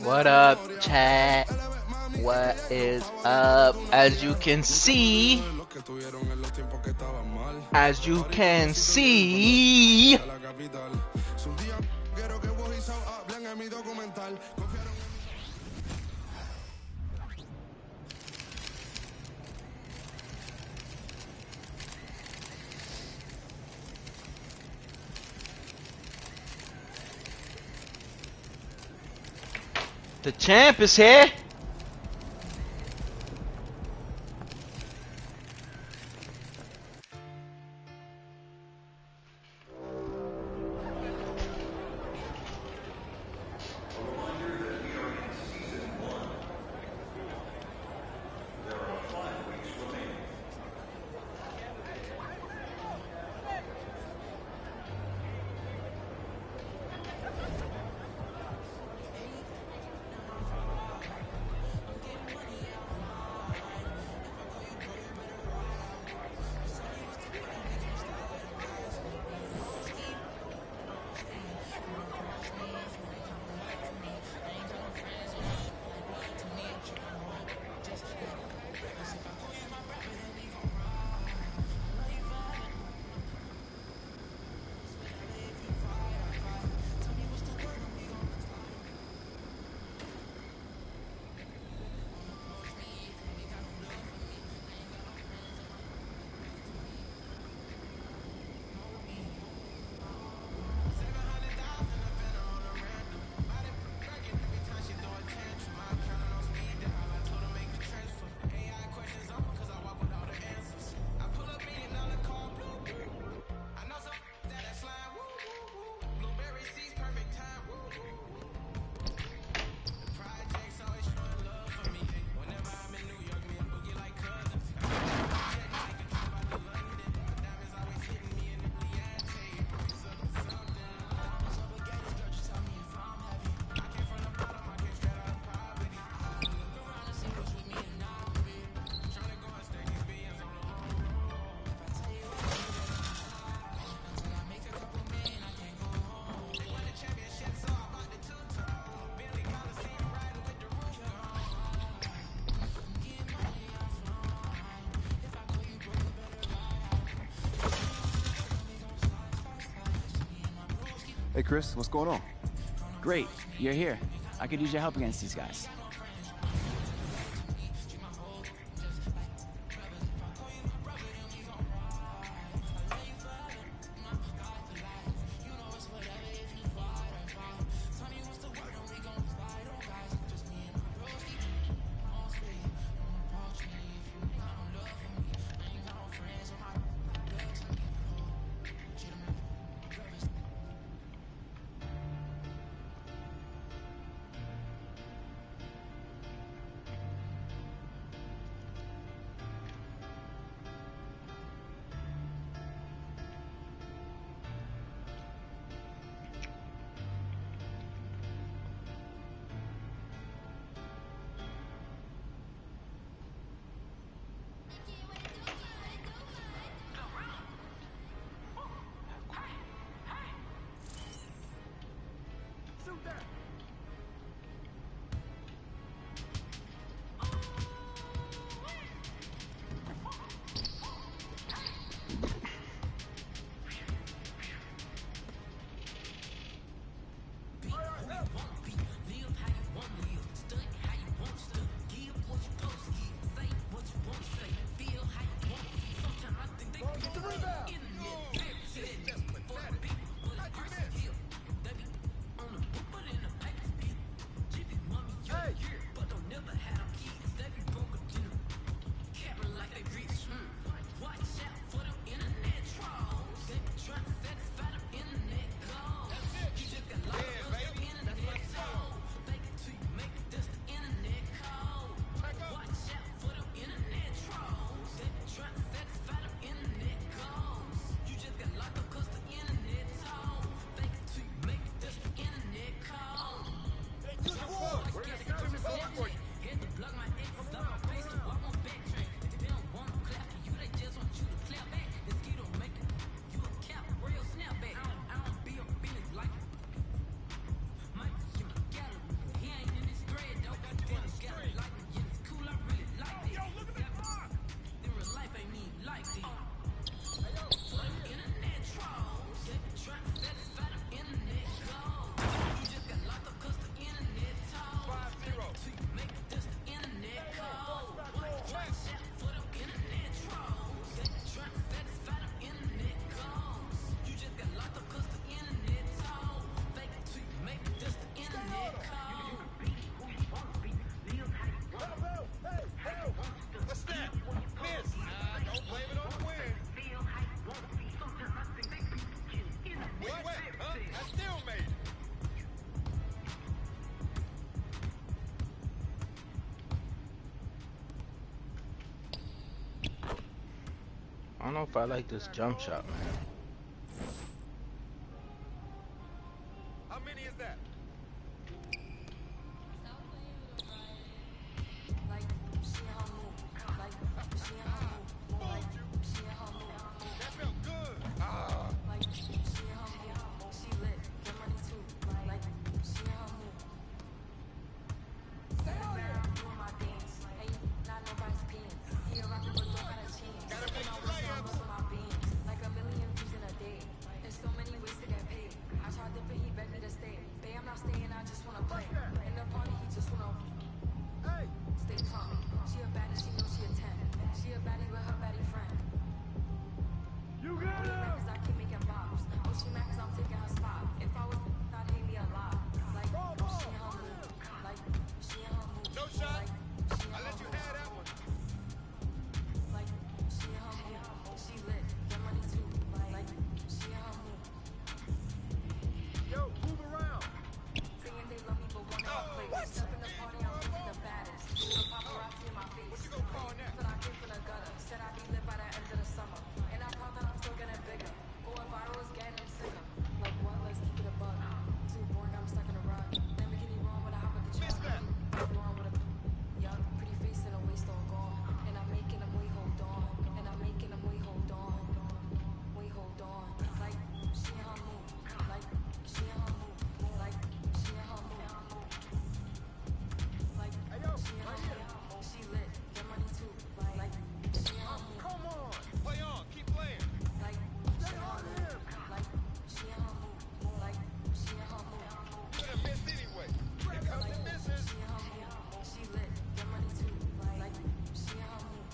What up, chat? What is up? As you can see, the champ is here. Hey Chris, what's going on? Great, you're here. I could use your help against these guys. don't know if I like this jump shot, man. How many is that? That felt good. Ah. Gotta make some layups. Like a million views in a day. There's so many ways to get paid. I tried to pay, he begged me to stay. Babe, I'm not staying, I just wanna play. In the party, he just wanna stay calm. She a baddie, she knows she a 10. She a baddie with her baddie friend. You got She mad 'cause I keep making bops. Oh, she mad 'cause I'm taking her spot. If I was, I'd hate me a lot. Like, she in her mood. Like, she in her mood. No shot. Like, she in I her let you mood. have that one. Like, she in her mood. She lit, get money too. Like, she in her mood. Yo, move around. Saying they love me but want my place. Step in the party, I'm looking the baddest. The paparazzi in my face. What you gonna call that? But I came from the gutter. Said I'd be lit by the end of the summer. And I'm proud that I'm still getting bigger. Going viral is getting them sicker. Like what? Let's keep it a bug. Too boring, I'm stuck in a rut. Never get me wrong when I hop at the truck. Missed that. Wrong with a young, pretty face and a waist all gone. And I'm making them wait, hold on. And I'm making them wait, hold on. Wait, hold on. Like she in her mood. Like she in her mood. Like she in her mood. Like Hey, yo, she in her right here. mood. She lit, get money too. Like she in her mood. Come on. Play on. Keep playing. Like she in her mood. Like she in her mood. Like she in her mood. Could have missed anyway. Here comes the misses. She in her mood. She lit, get money too. Like she in her mood.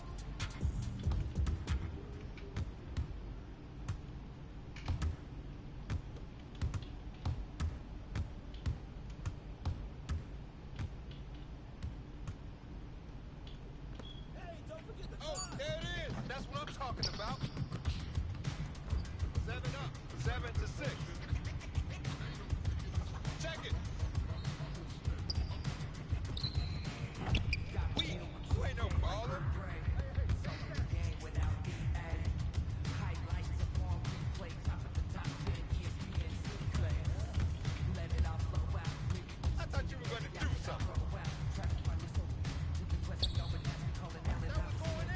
Oh, there it is. That's what I'm talking about. 7 up. 7 to 6. Check it. We, you ain't no baller. I thought you were gonna do something. That was going in.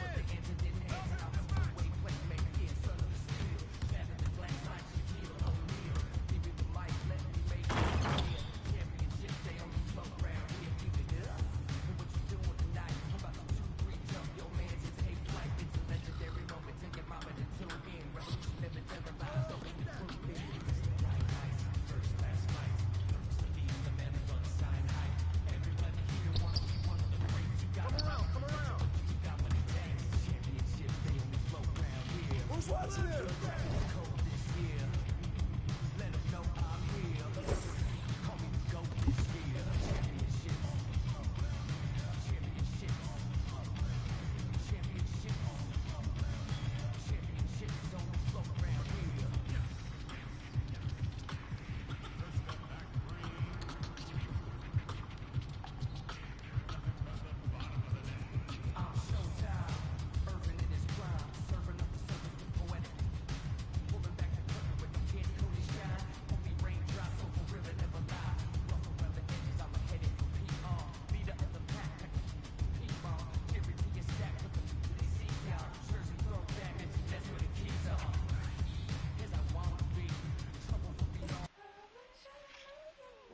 Come around, come around. Who's watching it?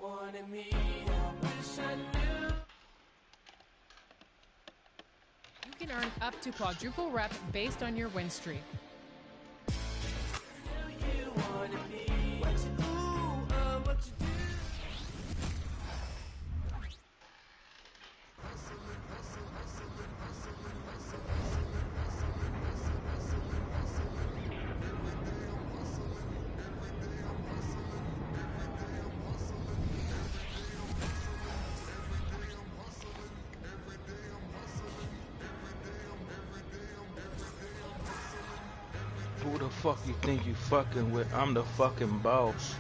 Wanted me, I wish I knew. You can earn up to quadruple rep based on your win streak. You wanted me. What you do, what you do. Who the fuck you think you fucking with? I'm the fucking boss.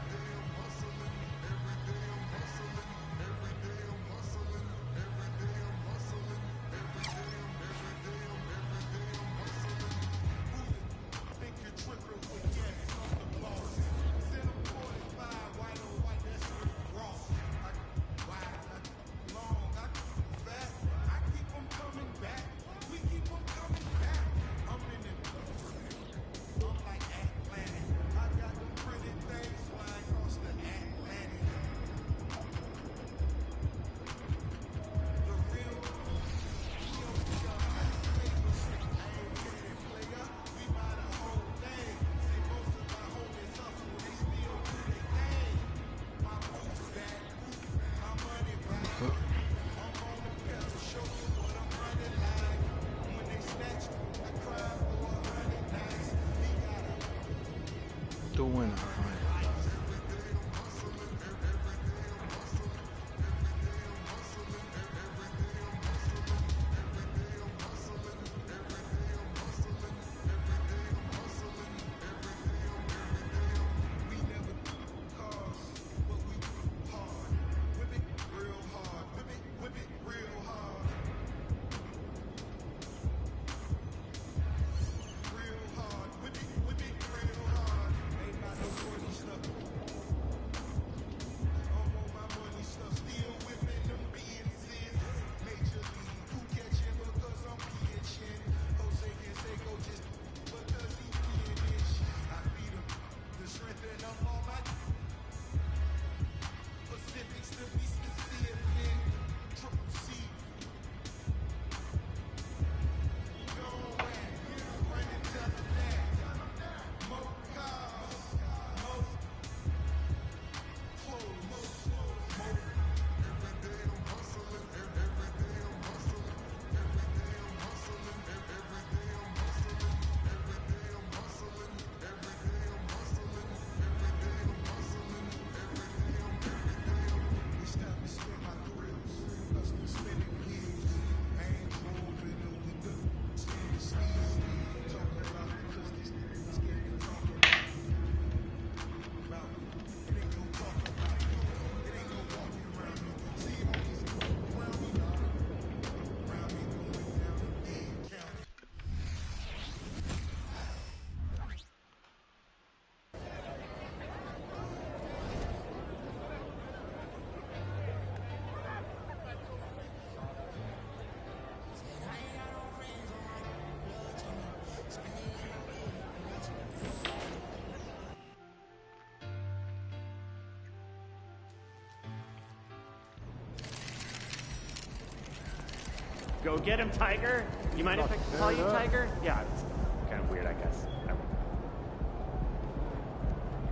Go get him, Tiger. You mind if I call you Tiger? Yeah, it's kind of weird, I guess.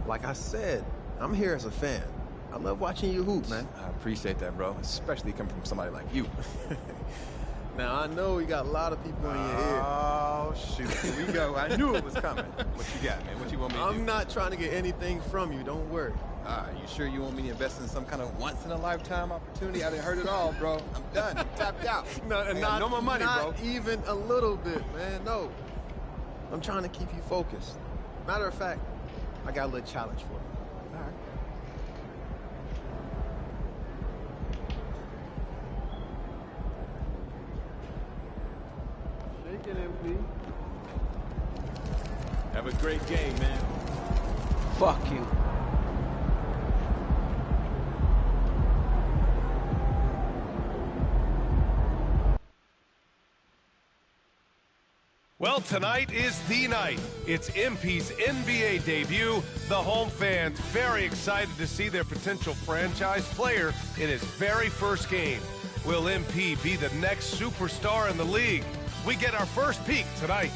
Like I said, I'm here as a fan. I love watching you hoop, man. I appreciate that, bro. Especially coming from somebody like you. Now, I know you got a lot of people in your ear. Oh, shoot. Here we go. I knew it was coming. What you got, man? What you want me to do? I'm not trying to get anything from you. Don't worry. You sure you want me to invest in some kind of once-in-a-lifetime opportunity? I done heard it all, bro. I'm done. I'm tapped out. No more money, bro. Not even a little bit, man. No. I'm trying to keep you focused. Matter of fact, I got a little challenge for you. All right. Shake it, MP. Have a great game, man. Fuck you. Well, tonight is the night. It's MP's NBA debut. The home fans very excited to see their potential franchise player in his very first game. Will MP be the next superstar in the league? We get our first peek tonight.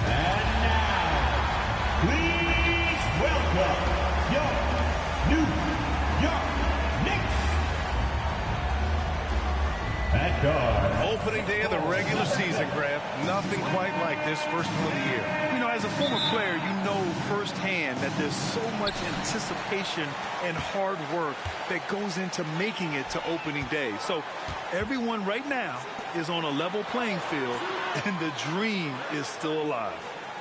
And now, please welcome your New York Knicks. At guard. Opening day of the regular season, Grant. Nothing quite like this first one of the year. You know, as a former player, you know firsthand that there's so much anticipation and hard work that goes into making it to opening day. So everyone right now is on a level playing field, and the dream is still alive.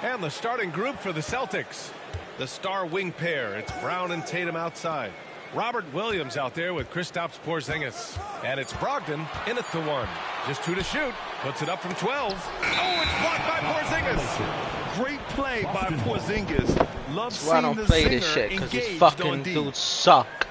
And the starting group for the Celtics. The star wing pair. It's Brown and Tatum outside. Robert Williams out there with Kristaps Porzingis. And it's Brogdon in at the 1. Just 2 to shoot. Puts it up from 12. Oh, it's blocked by Porzingis. Great play by Porzingis. Love That's why I seeing don't the play this singer shit, because these engaged fucking on D. dudes suck.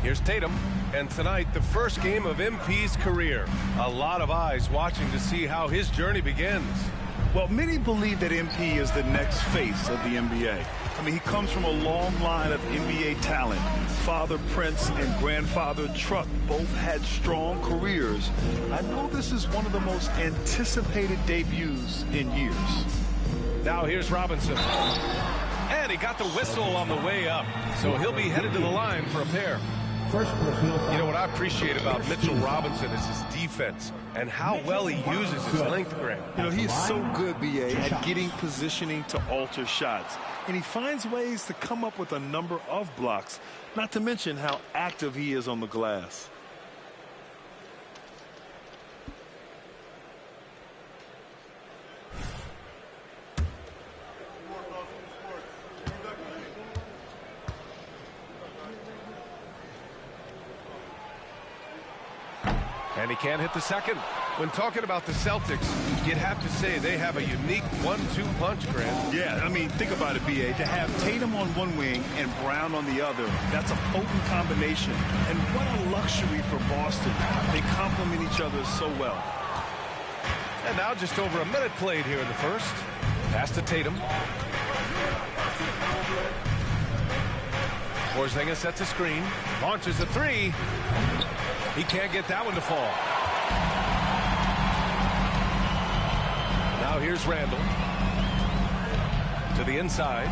Here's Tatum. And tonight, the first game of MP's career. A lot of eyes watching to see how his journey begins. Well, many believe that MP is the next face of the NBA. I mean, he comes from a long line of NBA talent. Father Prince and grandfather Truck both had strong careers. I know this is one of the most anticipated debuts in years. Now here's Robinson. And he got the whistle on the way up. So he'll be headed to the line for a pair. You know what I appreciate about Mitchell Robinson is his defense and how well he uses his length, Grant. You know, he's so good, BA, at getting positioning to alter shots. And he finds ways to come up with a number of blocks, not to mention how active he is on the glass. And he can't hit the second. When talking about the Celtics, you'd have to say they have a unique 1-2 punch, Grant. Yeah, I mean, think about it, B.A. To have Tatum on one wing and Brown on the other, that's a potent combination. And what a luxury for Boston. They complement each other so well. And now just over a minute played here in the first. Pass to Tatum. Porzingis sets a screen. Launches a 3. He can't get that one to fall. Now here's Randall. To the inside.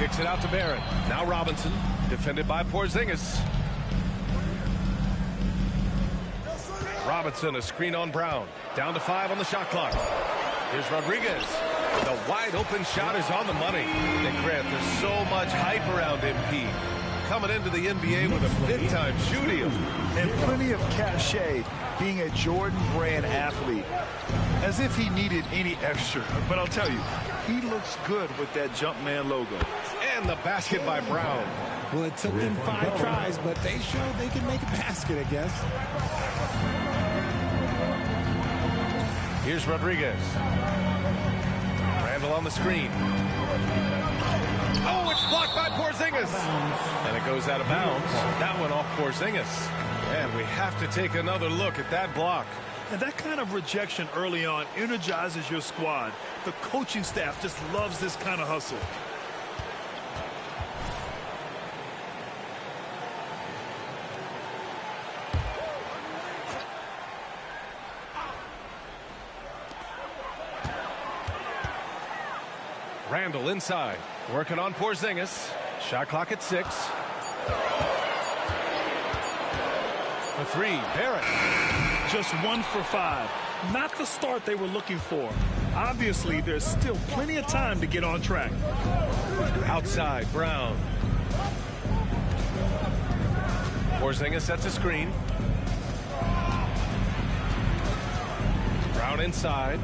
Kicks it out to Barrett. Now Robinson. Defended by Porzingis. Robinson, a screen on Brown. Down to 5 on the shot clock. Here's Rodriguez. The wide open shot is on the money. And Grant, there's so much hype around MP. Coming into the NBA with a big-time shoe deal. And plenty of cachet, being a Jordan brand athlete. As if he needed any extra. But I'll tell you, he looks good with that Jumpman logo. And the basket by Brown. Well, it took them 5 tries, but they showed they can make a basket, I guess. Here's Rodriguez. Randall on the screen. Oh, it's blocked by Porzingis. And it goes out of bounds. That one off Porzingis. And we have to take another look at that block. And that kind of rejection early on energizes your squad. The coaching staff just loves this kind of hustle. Randall inside, working on Porzingis. Shot clock at 6. The 3, Barrett. Just 1 for 5. Not the start they were looking for. Obviously, there's still plenty of time to get on track. Outside, Brown. Porzingis sets a screen. Brown inside.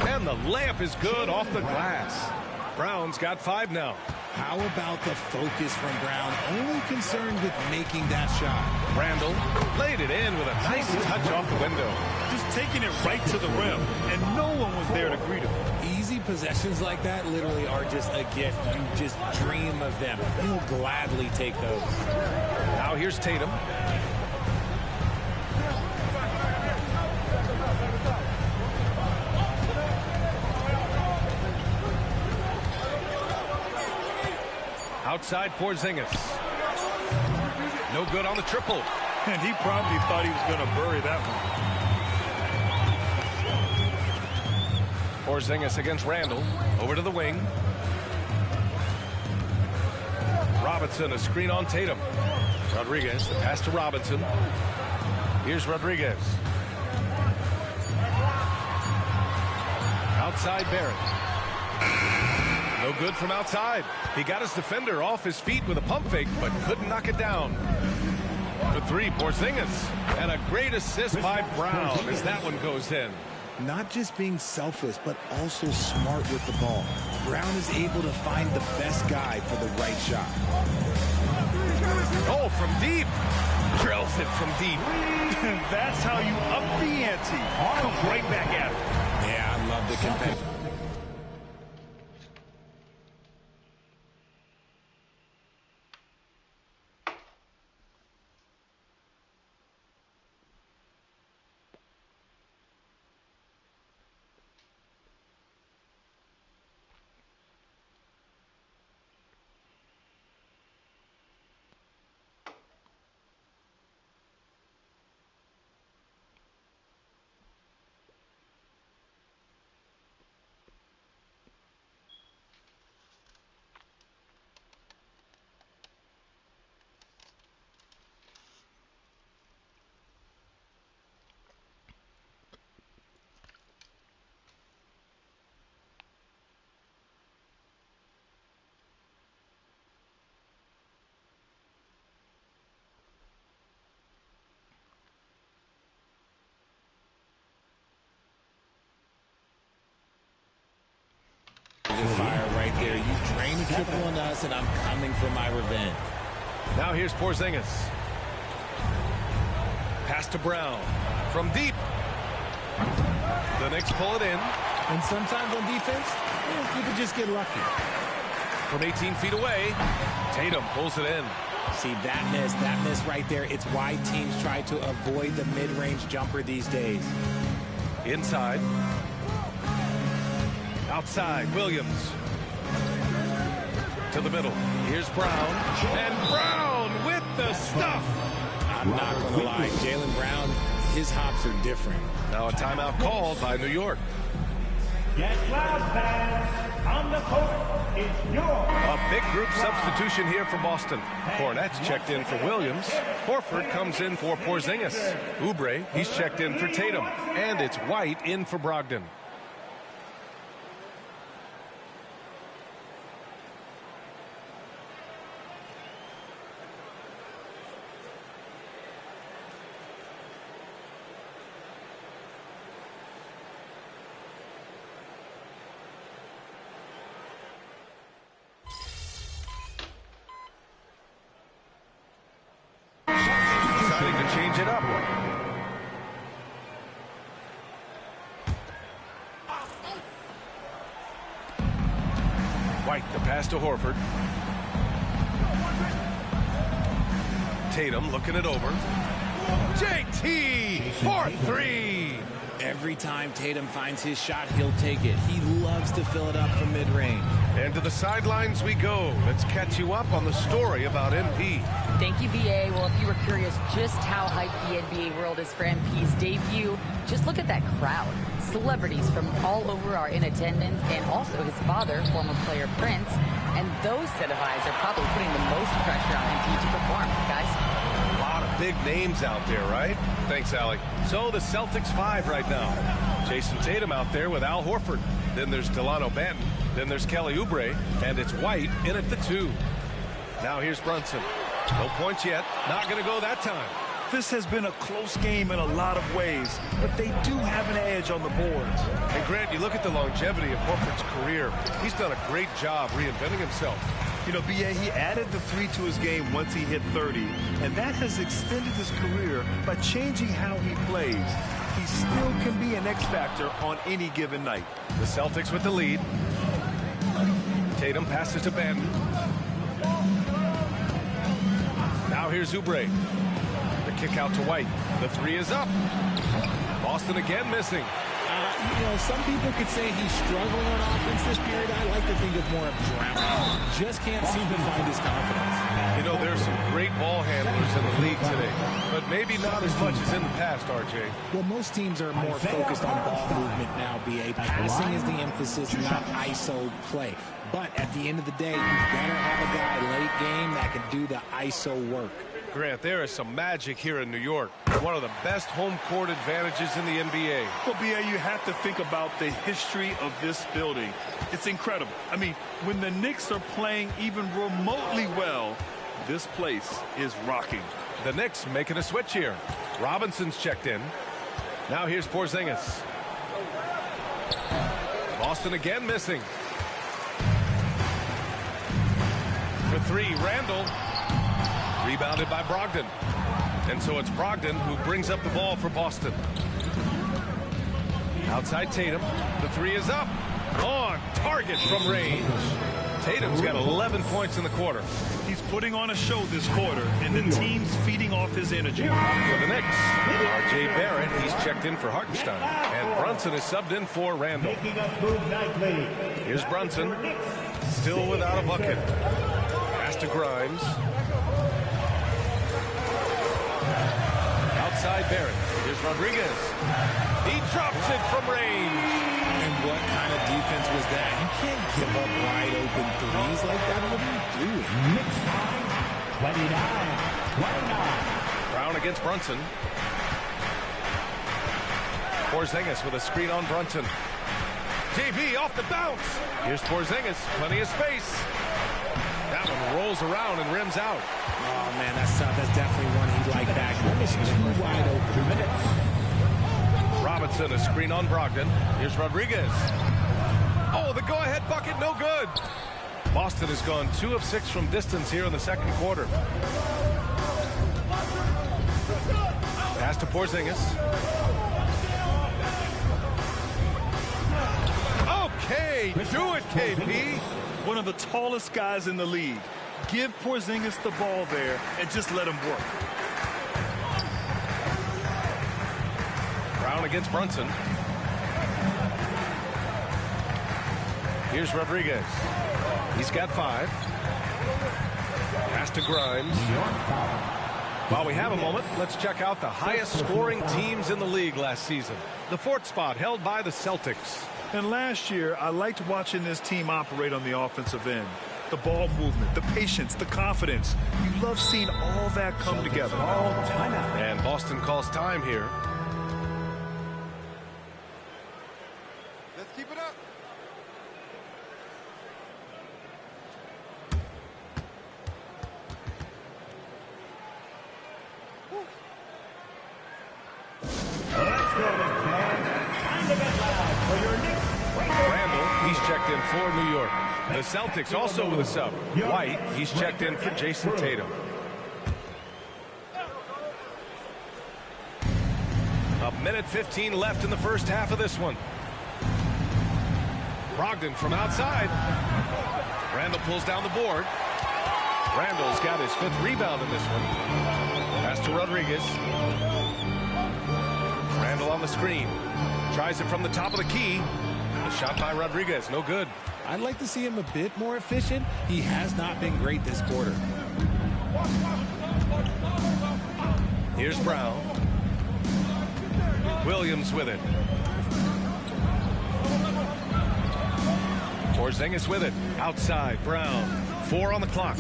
And the layup is good off the glass. Brown's got 5 now. How about the focus from Brown? Only concerned with making that shot. Randall laid it in with a nice touch off the window. Just taking it right to the rim, and no one was there to greet him. Easy possessions like that literally are just a gift. You just dream of them. He'll gladly take those. Now here's Tatum. Outside Porzingis. No good on the triple. And he probably thought he was going to bury that one. Porzingis against Randall. Over to the wing. Robinson, a screen on Tatum. Rodriguez, the pass to Robinson. Here's Rodriguez. Outside Barrett. No good from outside. He got his defender off his feet with a pump fake, but couldn't knock it down. For 3, Porzingis. And a great assist by Brown as that one goes in. Not just being selfless, but also smart with the ball. Brown is able to find the best guy for the right shot. Oh, from deep. Drills it from deep. That's how you up the ante. Come right back at it. Yeah, I love the competition. Fire right there. You drain a triple on us, and I'm coming for my revenge. Now here's Porzingis. Pass to Brown. From deep. The Knicks pull it in. And sometimes on defense, you can just get lucky. From 18 feet away, Tatum pulls it in. See, that miss right there, it's why teams try to avoid the mid-range jumper these days. Inside. Outside, Williams. To the middle. Here's Brown. And Brown with the stuff. I'm not going to lie. Jaylen Brown, his hops are different. Now a timeout called by New York. Get loud, fans. On the court, it's New York. A big group substitution here for Boston. Kornet's checked in for Williams. Horford comes in for Porzingis. Oubre, he's checked in for Tatum. And it's White in for Brogdon. Change it up. White, the pass to Horford. Tatum looking it over. JT for three. Every time Tatum finds his shot, he'll take it. He loves to fill it up from mid-range. And to the sidelines we go. Let's catch you up on the story about MP. Thank you, BA. Well, if you were curious just how hyped the NBA world is for MP's debut, just look at that crowd. Celebrities from all over are in attendance, and also his father, former player Prince. And those set of eyes are probably putting the most pressure on MP to perform, guys. A lot of big names out there, right? Thanks, Allie. So the Celtics 5 right now. Jason Tatum out there with Al Horford. Then there's Delano Banton. Then there's Kelly Oubre. And it's White in at the 2. Now here's Brunson. No points yet. Not going to go that time. This has been a close game in a lot of ways, but they do have an edge on the boards. And Grant, you look at the longevity of Horford's career. He's done a great job reinventing himself. You know, BA, he added the 3 to his game once he hit 30, and that has extended his career by changing how he plays. He still can be an X factor on any given night. The Celtics with the lead. Tatum passes to Banton. Now here's Oubre. The kick out to White. The 3 is up. Boston again missing. You know, some people could say he's struggling on offense this period. I like to think of more of drowning. Just can't seem to find his confidence. You know, there's some great ball handlers in the league today, but maybe not as much as in the past, RJ. Well, most teams are more focused on ball movement now, BA. Passing is the emphasis, not ISO play. But at the end of the day, you better have a guy late game that can do the ISO work. Grant, there is some magic here in New York. One of the best home court advantages in the NBA. Well, BA, you have to think about the history of this building. It's incredible. I mean, when the Knicks are playing even remotely well, this place is rocking. The Knicks making a switch here. Robinson's checked in. Now here's Porzingis. Boston again missing. For 3, Randall. Rebounded by Brogdon. And so it's Brogdon who brings up the ball for Boston. Outside Tatum. The 3 is up. On target from range. Tatum's got 11 points in the quarter. He's putting on a show this quarter, and the team's feeding off his energy. For the Knicks, R.J. Barrett, he's checked in for Hartenstein. And Brunson is subbed in for Randall. Here's Brunson. Still without a bucket. Pass to Grimes. Outside Barrett. Here's Rodriguez. He drops it from range. And what kind of defense was that? You can't give up wide open threes like that. What are you doing? 29. Brown against Brunson. Porzingis with a screen on Brunson. JB off the bounce. Here's Porzingis. Plenty of space. That one rolls around and rims out. Oh, man, that's tough. That's definitely one he'd like back. It's too wide open. 2 minutes. Robinson, a screen on Brogdon. Here's Rodriguez. Oh, the go-ahead bucket, no good. Boston has gone 2 of 6 from distance here in the second quarter. Pass to Porzingis. Okay, do it, KP. One of the tallest guys in the league. Give Porzingis the ball there and just let him work. Brown against Brunson. Here's Rodriguez. He's got 5. Pass to Grimes. While we have a moment, let's check out the highest scoring teams in the league last season. The 4th spot held by the Celtics. And last year, I liked watching this team operate on the offensive end. The ball movement, the patience, the confidence. You love seeing all that come together. And Boston calls time here. Let's keep it up. Randall, he's checked in for New York. The Celtics also with a sub. White, he's checked in for Jason Tatum. A minute 15 left in the first half of this one. Brogdon from outside. Randall pulls down the board. Randall's got his 5th rebound in this one. Pass to Rodriguez. the screen. Tries it from the top of the key. The shot by Rodriguez, no good. I'd like to see him a bit more efficient. He has not been great this quarter. Here's Brown. Williams with it. Porzingis with it. Outside, Brown. 4 on the clock.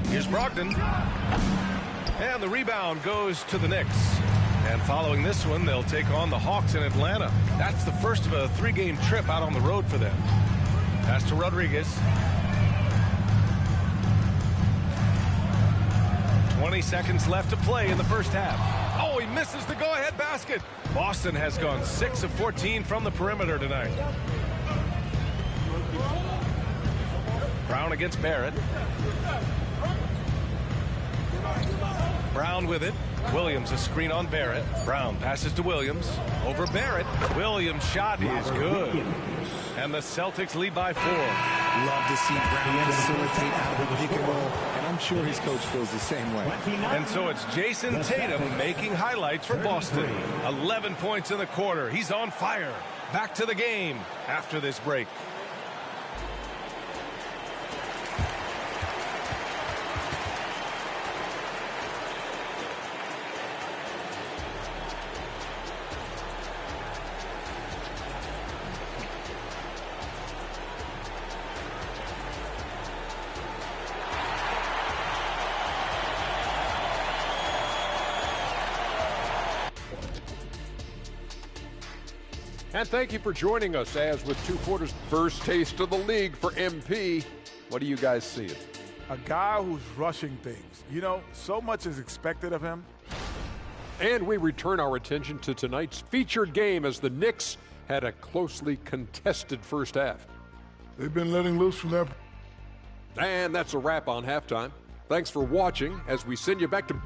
Here's Brogdon. And the rebound goes to the Knicks. And following this one, they'll take on the Hawks in Atlanta. That's the first of a 3-game trip out on the road for them. Pass to Rodriguez. 20 seconds left to play in the first half. Oh, he misses the go-ahead basket. Boston has gone 6 of 14 from the perimeter tonight. Brown against Barrett. Brown with it. Williams a screen on Barrett. Brown passes to Williams. Over Barrett. Williams' shot is good. And the Celtics lead by 4. Love to see Brown facilitate out of the pick and roll, and I'm sure his coach feels the same way. And so it's Jason Tatum making highlights for Boston. 11 points in the quarter. He's on fire. Back to the game after this break. And thank you for joining us as with 2 quarters first taste of the league for MP. What are you guys seeing? A guy who's rushing things. You know, so much is expected of him. And we return our attention to tonight's featured game as the Knicks had a closely contested first half. They've been letting loose from their... And that's a wrap on halftime. Thanks for watching as we send you back to...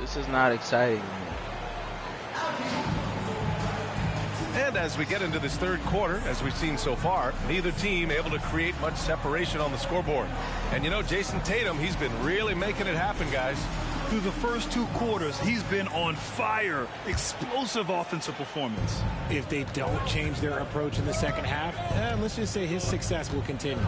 This is not exciting. And as we get into this third quarter, as we've seen so far, neither team able to create much separation on the scoreboard. And you know, Jason Tatum, he's been really making it happen, guys. Through the first 2 quarters, he's been on fire. Explosive offensive performance. If they don't change their approach in the second half, let's just say his success will continue.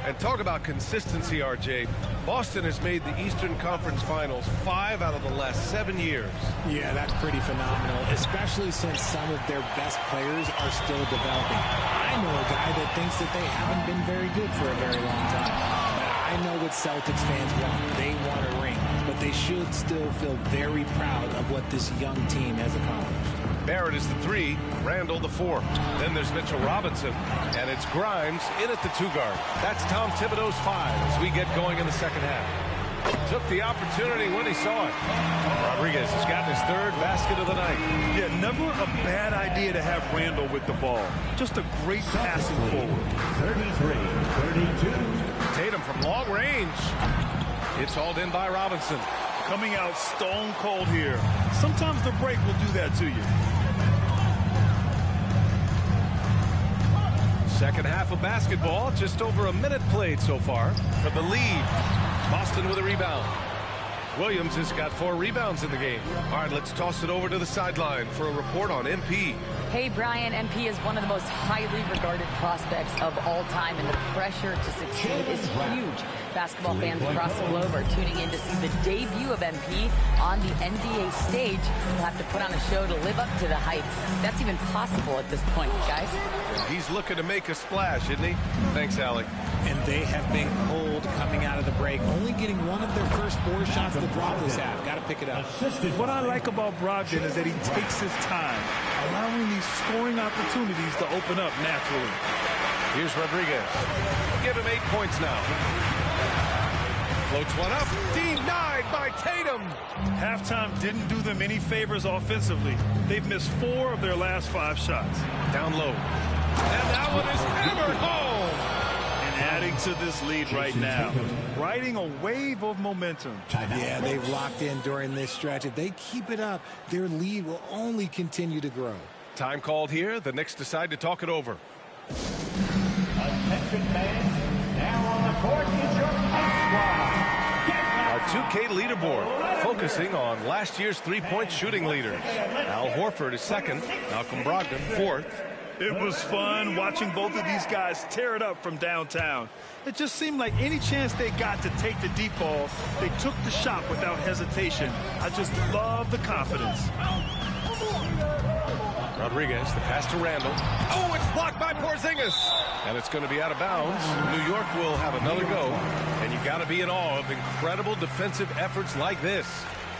And talk about consistency, RJ. Boston has made the Eastern Conference Finals 5 out of the last 7 years. Yeah, that's pretty phenomenal, especially since some of their best players are still developing. I know a guy that thinks that they haven't been very good for a very long time. But I know what Celtics fans want. They want a ring, but they should still feel very proud of what this young team has accomplished. Barrett is the 3, Randall the 4. Then there's Mitchell Robinson, and it's Grimes in at the 2 guard. That's Tom Thibodeau's 5 as we get going in the second half. Took the opportunity when he saw it. Rodriguez has gotten his 3rd basket of the night. Yeah, never a bad idea to have Randall with the ball. Just a great passing forward. 33-32. Tatum from long range. It's hauled in by Robinson. Coming out stone cold here. Sometimes the break will do that to you. Second half of basketball, just over a minute played so far for the lead. Boston with a rebound. Williams has got 4 rebounds in the game. All right, let's toss it over to the sideline for a report on MP. Hey, Brian, MP is one of the most highly regarded prospects of all time, and the pressure to succeed is huge. Basketball fans across the globe are tuning in to see the debut of MP on the NBA stage. We'll have to put on a show to live up to the hype. That's even possible at this point, guys. He's looking to make a splash, isn't he? Thanks, Allie. And they have been cold coming out of the break, only getting one of their first 4 shots to drop this half. Got to pick it up. What I like about Brogdon is that he takes his time, allowing these scoring opportunities to open up naturally. Here's Rodriguez. Give him 8 points now. Floats one up. Denied by Tatum. Halftime didn't do them any favors offensively. They've missed 4 of their last 5 shots. Down low. And that one is hammered home. And adding to this lead right now, riding a wave of momentum. Yeah, they've locked in during this stretch. If they keep it up, their lead will only continue to grow. Time called here. The Knicks decide to talk it over. Attention fans, now on the court is your Knicks squad. 2K leaderboard, focusing on last year's three-point shooting leaders. Al Horford is second, Malcolm Brogdon fourth. It was fun watching both of these guys tear it up from downtown. It just seemed like any chance they got to take the deep ball, they took the shot without hesitation. I just love the confidence. Rodriguez, the pass to Randall. Oh, it's blocked by Porzingis. And it's going to be out of bounds. New York will have another go. And you got to be in awe of incredible defensive efforts like this.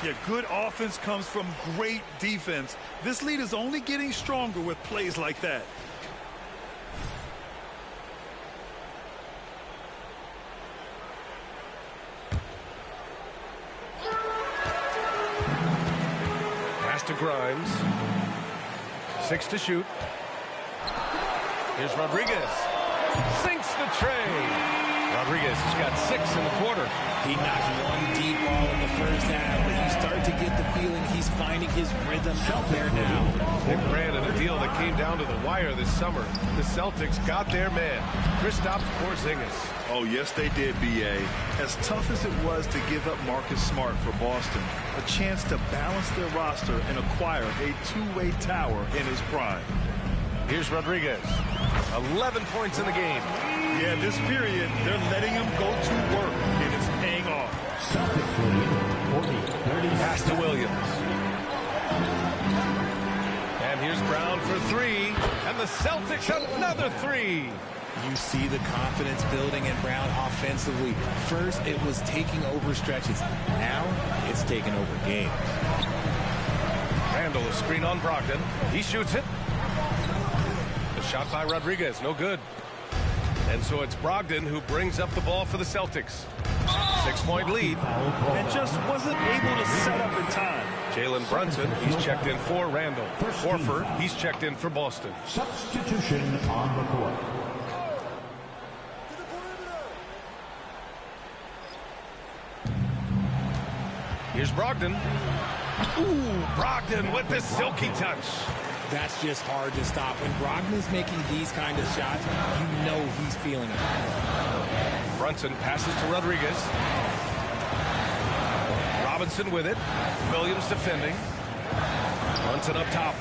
Yeah, good offense comes from great defense. This lead is only getting stronger with plays like that. Pass to Grimes. 6 to shoot. Here's Rodriguez. Sinks the tray. Rodriguez has got 6 in the quarter. He knocked one deep ball in the first half, but you start to get the feeling he's finding his rhythm out there now. Nick Brand in a deal that came down to the wire this summer. The Celtics got their man, Kristaps Porzingis. Oh, yes, they did, B.A. As tough as it was to give up Marcus Smart for Boston, a chance to balance their roster and acquire a two-way tower in his prime. Here's Rodriguez. 11 points in the game. Yeah, this period, they're letting him go to work, and it's paying off. Pass to Williams. And here's Brown for 3. And the Celtics another 3. You see the confidence building in Brown offensively. First, it was taking over stretches. Now, it's taking over games. Randall, a screen on Brogdon. He shoots it. The shot by Rodriguez, no good. And so it's Brogdon who brings up the ball for the Celtics. 6-point lead. And just wasn't able to set up in time. Jalen Brunson, he's checked in for Randall. Horford, he's checked in for Boston. Substitution on the court. Here's Brogdon. Ooh, Brogdon with the silky touch. That's just hard to stop. When Brogdon's making these kind of shots, you know he's feeling it. Brunson passes to Rodriguez. Robinson with it. Williams defending. Brunson up top.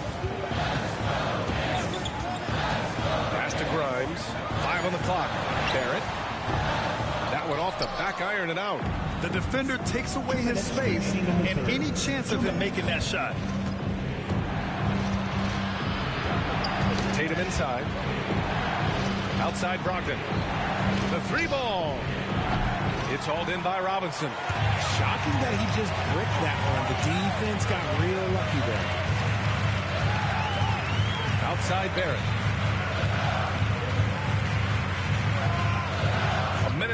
Pass to Grimes. 5 on the clock. Barrett. That one off the back iron and out. The defender takes away his space and any chance of him making that shot. Tatum inside. Outside Brogdon. The 3-ball. It's hauled in by Robinson. Shocking that he just bricked that one. The defense got real lucky there. Outside Barrett.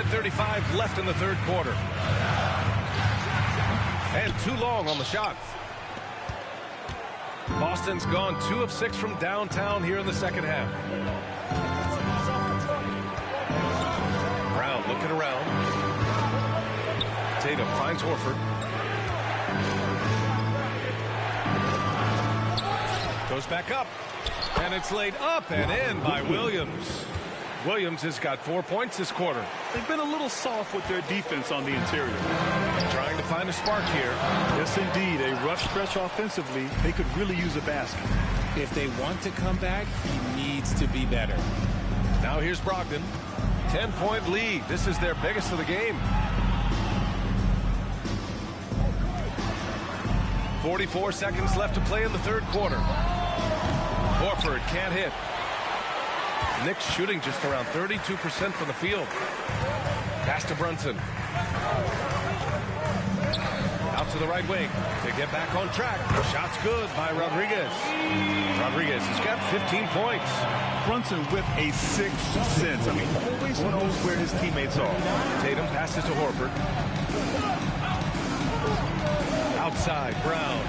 1:35 left in the third quarter. And too long on the shot. Boston's gone 2 of 6 from downtown here in the second half. Brown looking around. Tatum finds Horford. Goes back up. And it's laid up and in by Williams. Williams has got 4 points this quarter. They've been a little soft with their defense on the interior. Trying to find a spark here. Yes, indeed. A rough stretch offensively. They could really use a basket. If they want to come back, he needs to be better. Now here's Brogdon. 10-point lead. This is their biggest of the game. 44 seconds left to play in the third quarter. Horford can't hit. Knicks shooting just around 32% from the field. Pass to Brunson. Out to the right wing to get back on track. Shot's good by Rodriguez. Rodriguez has got 15 points. Brunson with a sixth sense. I mean, always knows where his teammates are. Tatum passes to Horford. Outside, Brown.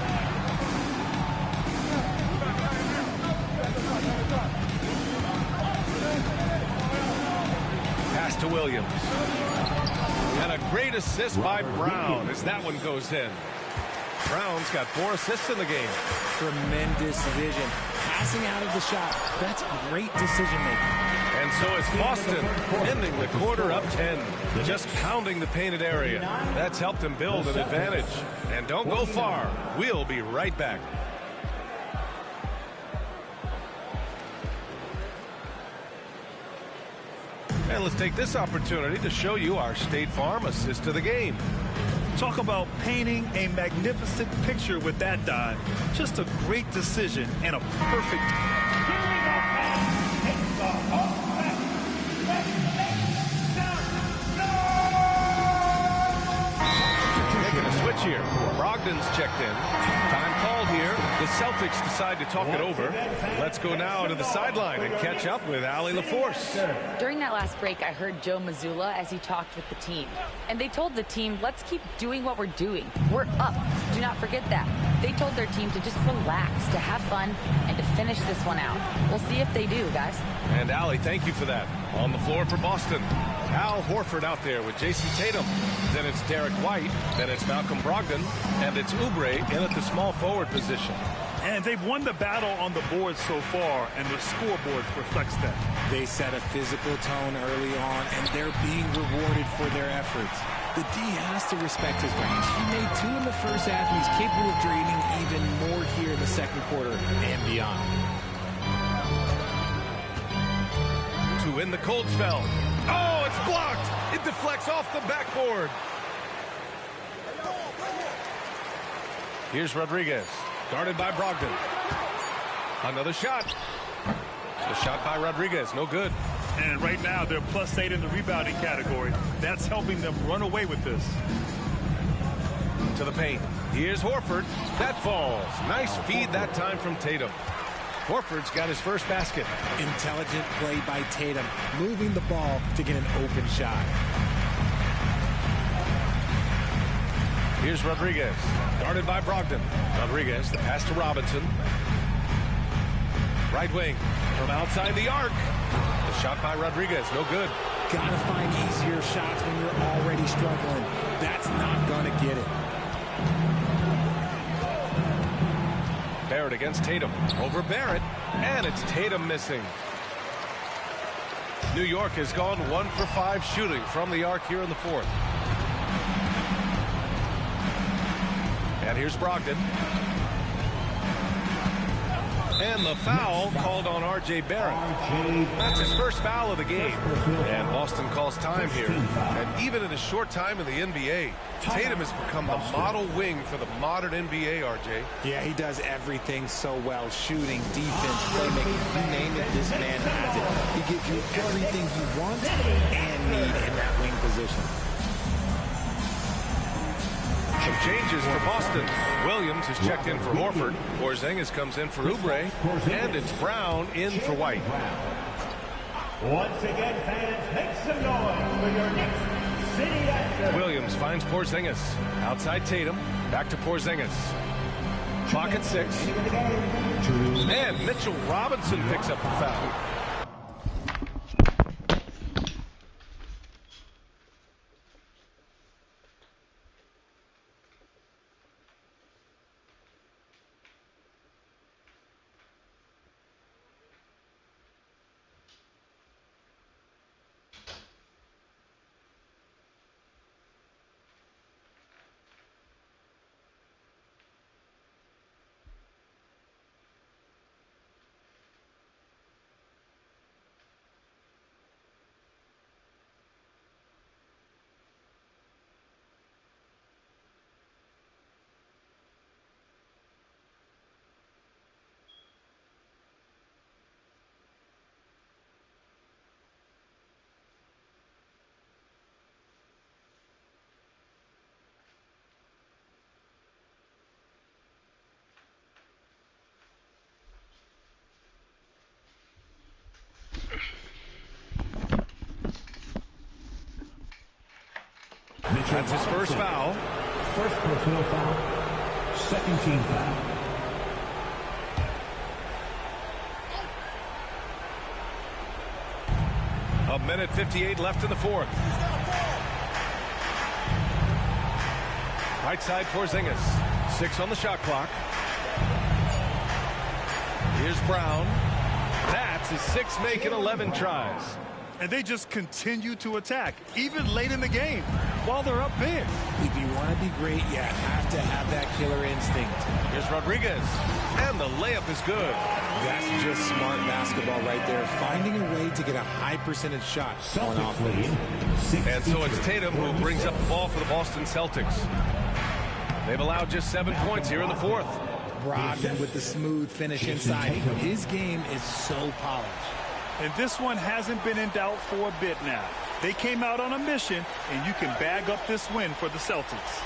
Pass to Williams. And a great assist by Brown as that one goes in. Brown's got 4 assists in the game. Tremendous vision. Passing out of the shot. That's great decision making. And And so it's Boston ending the quarter up 10, just pounding the painted area. That's helped them build an advantage. And don't go far. We'll be right back. And let's take this opportunity to show you our State Farm assist to the game. Talk about painting a magnificent picture with that dive. Just a great decision and a perfect. Making a switch here. Brogdon's checked in. Time called here. The Celtics decide to talk it over. Let's go now to the sideline and catch up with Allie LaForce. During that last break, I heard Joe Mazzulla as he talked with the team. And they told the team, let's keep doing what we're doing. We're up. Do not forget that. They told their team to just relax, to have fun, and to finish this one out. We'll see if they do, guys. And Allie, thank you for that. On the floor for Boston, Al Horford out there with Jason Tatum. Then it's Derek White. Then it's Malcolm Brogdon. And it's Oubre in at the small forward position. And they've won the battle on the board so far, and the scoreboard reflects that. They set a physical tone early on, and they're being rewarded for their efforts. The D has to respect his range. He made 2 in the first half, and he's capable of draining even more here in the second quarter and beyond. To win the cold spell. Oh, it's blocked. It deflects off the backboard. Here's Rodriguez, guarded by Brogdon. Another shot. The shot by Rodriguez, no good. And right now, they're +8 in the rebounding category. That's helping them run away with this. To the paint. Here's Horford. That falls. Nice feed that time from Tatum. Horford's got his first basket. Intelligent play by Tatum, moving the ball to get an open shot. Here's Rodriguez, guarded by Brogdon. Rodriguez, the pass to Robinson. Right wing, from outside the arc. The shot by Rodriguez, no good. Gotta find easier shots when you're already struggling. That's not gonna get it. Barrett against Tatum. Over Barrett, and it's Tatum missing. New York has gone 1 for 5 shooting from the arc here in the fourth. And here's Brogdon. And the foul called on R.J. Barrett. That's his first foul of the game. And Boston calls time here. And even in a short time in the NBA, Tatum has become the model wing for the modern NBA, R.J. Yeah, he does everything so well. Shooting, defense, playmaking, you name it, this man has it. He gives you everything you want and need in that wing position. Some changes for Boston. Williams has checked in for Horford. Porzingis comes in for Oubre. And it's Brown in for White. Once again, fans, make some noise for your next city answer. Williams finds Porzingis. Outside Tatum. Back to Porzingis. Clock at 6. And Mitchell Robinson picks up the foul. That's his first foul. First personal foul. Second team foul. A minute 58 left in the fourth. Right side Porzingis. 6 on the shot clock. Here's Brown. That's That's his 6th make in 11 tries. And they just continue to attack, even late in the game, while they're up big. If you want to be great, you have to have that killer instinct. Here's Rodriguez, and the layup is good. That's just smart basketball right there, finding a way to get a high percentage shot on offense. And so it's Tatum who brings up the ball for the Boston Celtics. They've allowed just 7 points here in the 4th. Brogdon with the smooth finish inside. His game is so polished. And this one hasn't been in doubt for a bit now. They came out on a mission, and you can bag up this win for the Celtics.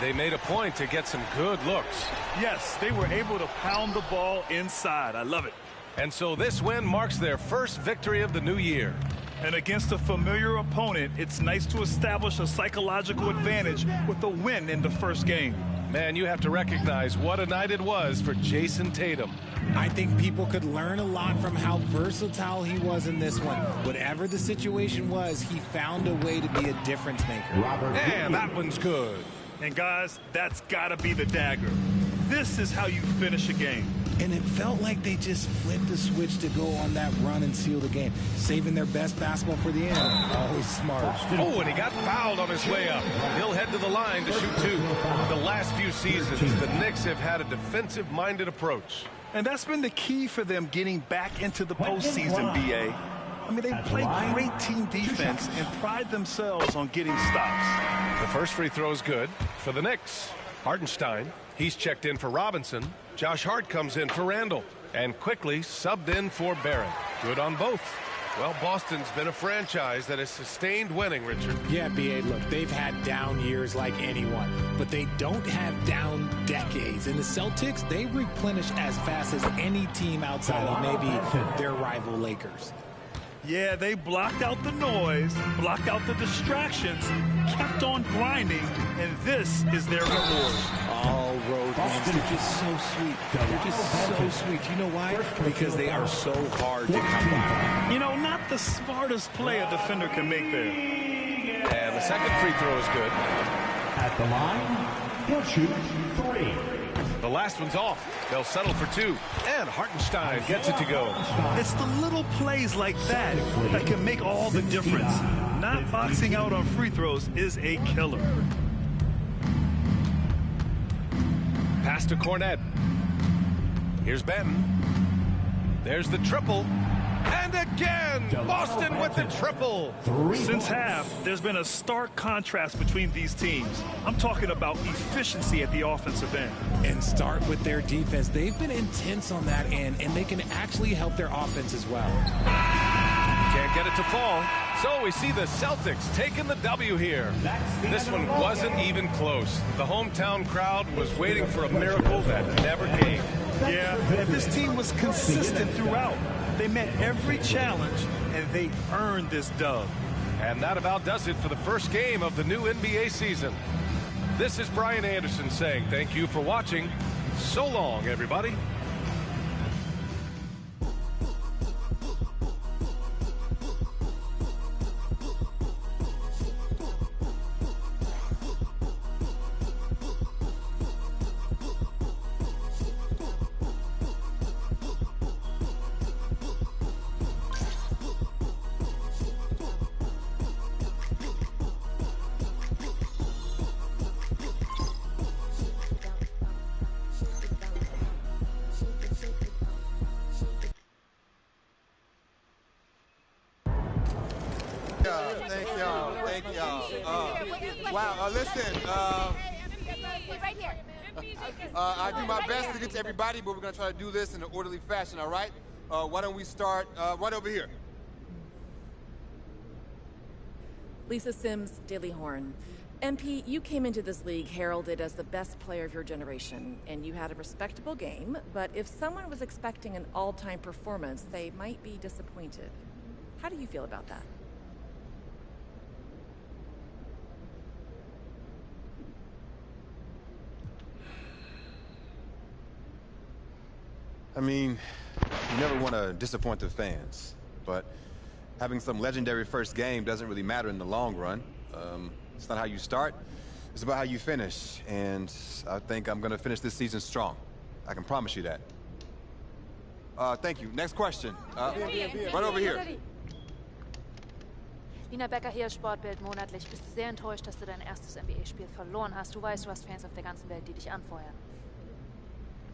They made a point to get some good looks. Yes, they were able to pound the ball inside. I love it. And so this win marks their first victory of the new year. And against a familiar opponent, it's nice to establish a psychological advantage with a win in the first game. Man, you have to recognize what a night it was for Jason Tatum. I think people could learn a lot from how versatile he was in this one. Whatever the situation was, he found a way to be a difference maker. And that one's good. And guys, that's got to be the dagger. This is how you finish a game. And it felt like they just flipped the switch to go on that run and seal the game, saving their best basketball for the end. Always smart. Oh, and he got fouled on his way up. He'll head to the line to shoot 2. The last few seasons, the Knicks have had a defensive-minded approach. And that's been the key for them getting back into the postseason, B.A. I mean, they play great team defense and pride themselves on getting stops. The first free throw is good for the Knicks. Hartenstein, he's checked in for Robinson. Josh Hart comes in for Randall. And quickly subbed in for Barron. Good on both. Well, Boston's been a franchise that has sustained winning, Richard. Yeah, B.A., look, they've had down years like anyone, but they don't have down decades. And the Celtics, they replenish as fast as any team outside of maybe their rival Lakers. Yeah, they blocked out the noise, blocked out the distractions, kept on grinding, and this is their reward. All road wins. They're just so sweet. They're just so sweet. You know why? Because they are so hard to come by. You know, not the smartest play a defender can make there. And the second free throw is good. At the line, he'll shoot 3. The last one's off. They'll settle for 2. And Hartenstein gets it to go. It's the little plays like that that can make all the difference. Not boxing out on free throws is a killer. Pass to Cornette. Here's Benton. There's the triple. And again, Boston with the triple. Since half, there's been a stark contrast between these teams. I'm talking about efficiency at the offensive end. And start with their defense. They've been intense on that end, and they can actually help their offense as well. Can't get it to fall. So we see the Celtics taking the W here. This one wasn't even close. The hometown crowd was waiting for a miracle that never came. Yeah, and this team was consistent throughout. They met every challenge, and they earned this dub. And that about does it for the first game of the new NBA season. This is Brian Anderson saying thank you for watching. So long, everybody. Thank y'all. Wow, listen, right here. I do my best to get to everybody, but we're going to try to do this in an orderly fashion, all right? Why don't we start right over here? Lisa Sims, Daily Horn. MP, you came into this league heralded as the best player of your generation, and you had a respectable game, but if someone was expecting an all-time performance, they might be disappointed. How do you feel about that? I mean, you never want to disappoint the fans, but having some legendary first game doesn't really matter in the long run. It's not how you start, it's about how you finish, and I think I'm going to finish this season strong. I can promise you that. Thank you. Next question. Right over here. Lina Becker hier, Sportbild monatlich. Bist du sehr enttäuscht, dass du dein erstes NBA-Spiel verloren hast? Du weißt, du hast Fans auf der ganzen Welt, die dich anfeuern.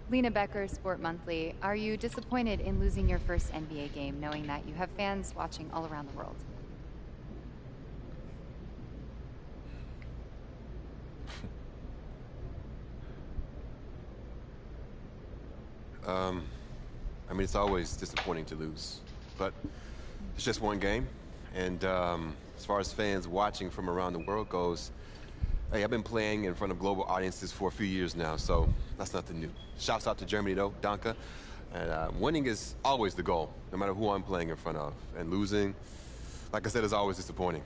Lena Becker, Sport Monthly. Are you disappointed in losing your first NBA game, knowing that you have fans watching all around the world? I mean, it's always disappointing to lose, but it's just one game. And as far as fans watching from around the world goes, hey, I've been playing in front of global audiences for a few years now, so that's nothing new. Shouts out to Germany, though, Danke. And winning is always the goal, no matter who I'm playing in front of. And losing, like I said, is always disappointing.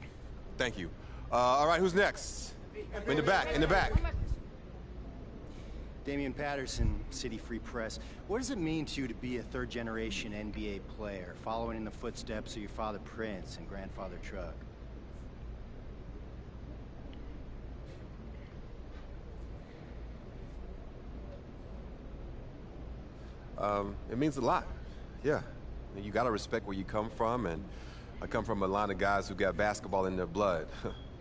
Thank you. All right, who's next? In the back, in the back. Damian Patterson, City Free Press. What does it mean to you to be a third-generation NBA player, following in the footsteps of your father Prince and grandfather Truck? It means a lot. Yeah. You gotta respect where you come from, and I come from a line of guys who got basketball in their blood.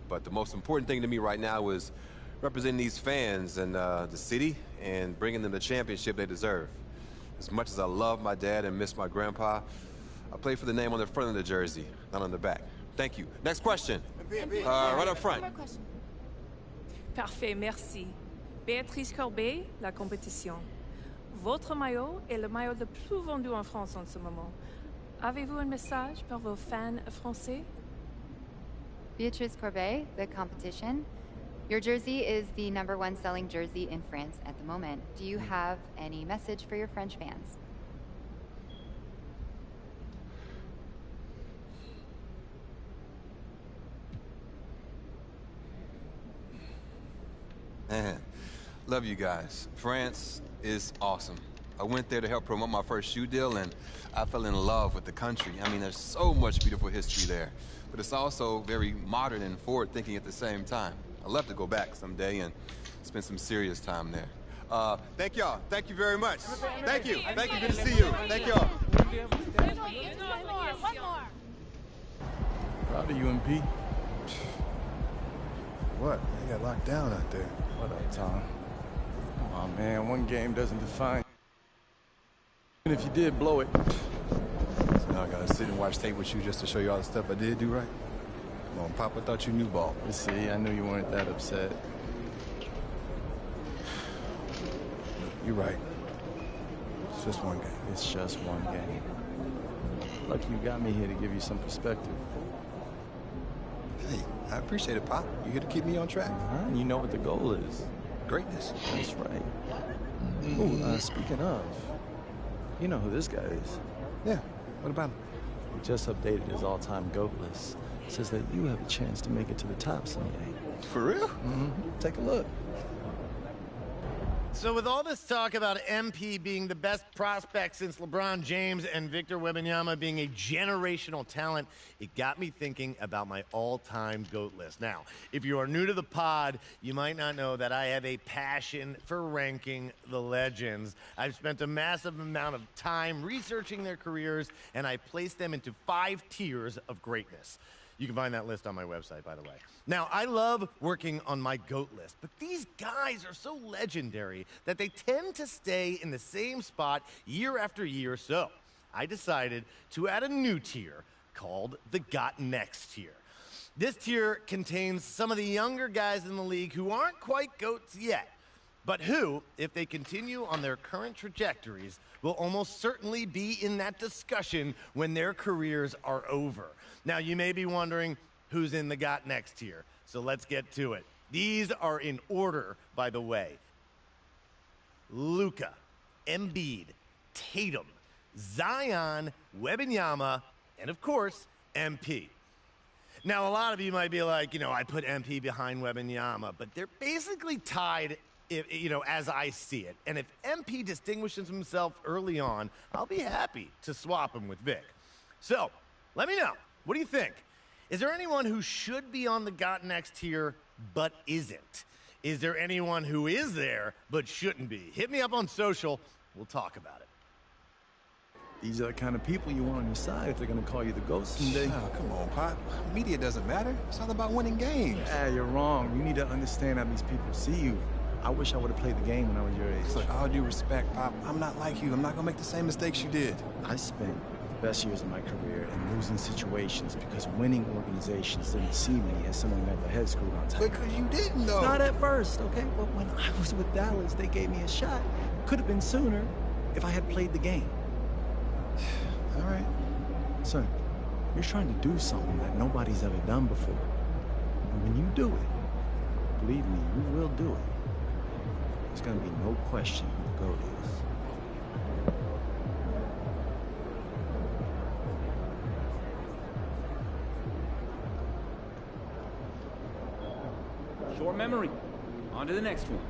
But the most important thing to me right now is representing these fans and the city and bringing them the championship they deserve. As much as I love my dad and miss my grandpa, I play for the name on the front of the jersey, not on the back. Thank you. Next question. Right up front. Parfait, merci. Béatrice Corbet, La Compétition. Votre maillot est le maillot le plus vendu en France en ce moment. Avez-vous un message pour vos fans français? Beatrice Corbet, The Competition. Your jersey is the #1 selling jersey in France at the moment. Do you have any message for your French fans? Man, love you guys. France is awesome. I went there to help promote my first shoe deal, and I fell in love with the country. I mean, there's so much beautiful history there, but it's also very modern and forward-thinking at the same time. I'd love to go back someday and spend some serious time there. Thank y'all. Thank you very much. Thank you. Thank you. Good to see you. Thank y'all. One more. Proud of you, MP. What? They got locked down out there. What up, Tom? Come on, man. One game doesn't define. Even if you did blow it. So now I gotta sit and watch tape with you just to show you all the stuff I did do right? Come on, Papa thought you knew ball. You see, I knew you weren't that upset. You're right. It's just one game. It's just one game. Lucky you got me here to give you some perspective. Hey, I appreciate it, Pop. You here to keep me on track. And you know what the goal is. Greatness. That's right. Ooh, speaking of, you know who this guy is. Yeah, what about him? He just updated his all-time GOAT list. Says that you have a chance to make it to the top someday. For real? Mm-hmm. Take a look. So with all this talk about MP being the best prospect since LeBron James and Victor Wembanyama being a generational talent, it got me thinking about my all-time GOAT list. Now, if you are new to the pod, you might not know that I have a passion for ranking the legends. I've spent a massive amount of time researching their careers, and I placed them into 5 tiers of greatness. You can find that list on my website, by the way. Now, I love working on my GOAT list, but these guys are so legendary that they tend to stay in the same spot year after year, so I decided to add a new tier called the Got Next tier. This tier contains some of the younger guys in the league who aren't quite GOATs yet, but who, if they continue on their current trajectories, will almost certainly be in that discussion when their careers are over. Now, you may be wondering who's in the Got Next tier, so let's get to it. These are in order, by the way. Luka, Embiid, Tatum, Zion, Wembanyama, and of course, MP. Now, a lot of you might be like, I put MP behind Wembanyama, but they're basically tied, as I see it. And if MP distinguishes himself early on, I'll be happy to swap him with Vic. So, let me know. What do you think? Is there anyone who should be on the Got Next tier but isn't? Is there anyone who is there but shouldn't be? Hit me up on social. We'll talk about it. These are the kind of people you want on your side if they're going to call you the GOAT someday. Oh, come on, Pop. Media doesn't matter. It's all about winning games. Yeah, you're wrong. You need to understand how these people see you. I wish I would have played the game when I was your age. Look, all due respect, Pop, I'm not like you. I'm not going to make the same mistakes you did. I spent the best years of my career in losing situations because winning organizations didn't see me as someone who had their head screwed on tight. Because you didn't, though. Not at first, okay? But when I was with Dallas, they gave me a shot. Could have been sooner if I had played the game. All right. Son, you're trying to do something that nobody's ever done before. And when you do it, believe me, you will do it. There's gonna be no question who the GOAT is. Short memory. On to the next one.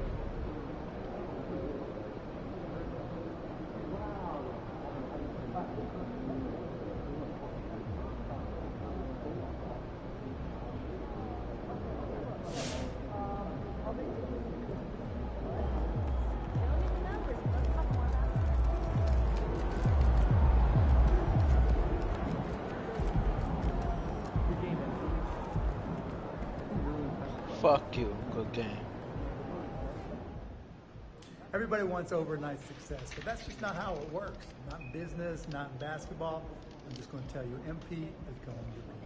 Fuck you. Good game. Everybody wants overnight success, but that's just not how it works. Not in business, not in basketball. I'm just going to tell you, MP is going to be fine.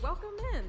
Welcome in.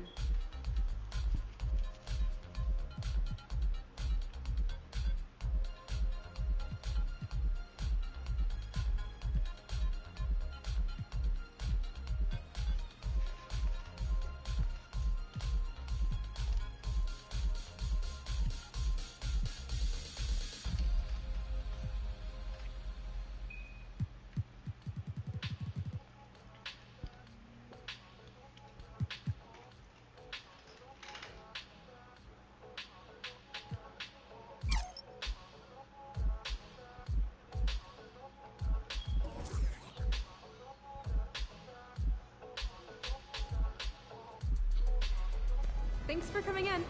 Thanks for coming in.